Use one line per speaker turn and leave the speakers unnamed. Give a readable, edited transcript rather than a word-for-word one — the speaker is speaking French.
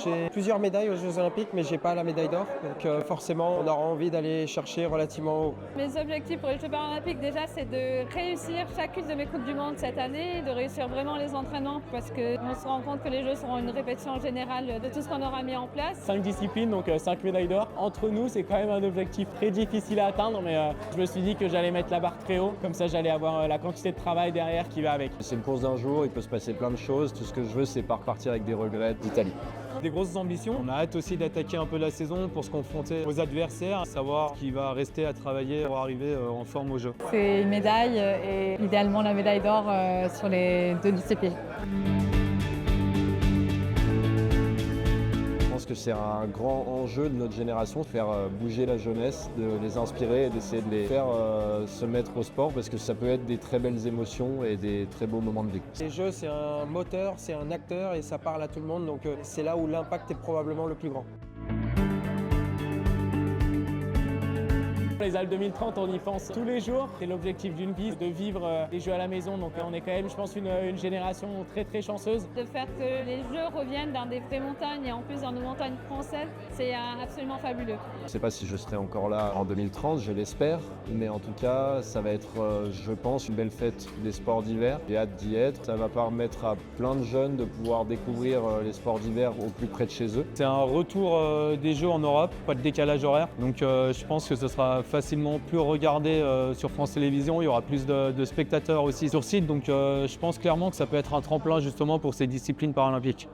J'ai plusieurs médailles aux Jeux Olympiques, mais j'ai pas la médaille d'or. Donc forcément, on aura envie d'aller chercher relativement haut.
Mes objectifs pour les Jeux paralympiques, déjà, c'est de réussir chacune de mes Coupes du Monde cette année, de réussir vraiment les entraînements, parce qu'on se rend compte que les Jeux seront une répétition générale de tout ce qu'on aura mis en place.
5 disciplines, donc 5 médailles d'or. Entre nous, c'est quand même un objectif très difficile à atteindre, mais je me suis dit que j'allais mettre la barre très haut, comme ça j'allais avoir la quantité de travail derrière qui va avec.
C'est une course d'un jour, il peut se passer plein de choses. Tout ce que je veux, c'est pas repartir avec des regrets d'Italie.
Des grosses ambitions. On a hâte aussi d'attaquer un peu la saison pour se confronter aux adversaires, savoir qui va rester à travailler pour arriver en forme au jeu.
C'est une médaille et idéalement la médaille d'or sur les 2 disciplines.
Je pense que c'est un grand enjeu de notre génération, de faire bouger la jeunesse, de les inspirer et d'essayer de les faire se mettre au sport parce que ça peut être des très belles émotions et des très beaux moments de vie.
Les Jeux, c'est un moteur, c'est un acteur et ça parle à tout le monde. Donc c'est là où l'impact est probablement le plus grand.
Les Alpes 2030, on y pense tous les jours. C'est l'objectif d'une vie, de vivre les Jeux à la maison. Donc on est quand même, je pense, une génération très très chanceuse.
De faire que les Jeux reviennent dans des vraies montagnes et en plus dans nos montagnes françaises, c'est absolument fabuleux.
Je ne sais pas si je serai encore là en 2030, je l'espère, mais en tout cas, ça va être, je pense, une belle fête des sports d'hiver. J'ai hâte d'y être. Ça va permettre à plein de jeunes de pouvoir découvrir les sports d'hiver au plus près de chez eux.
C'est un retour des Jeux en Europe, pas de décalage horaire. Donc je pense que ce sera facilement plus regardé sur France Télévisions. Il y aura plus de spectateurs aussi sur site. Donc je pense clairement que ça peut être un tremplin justement pour ces disciplines paralympiques.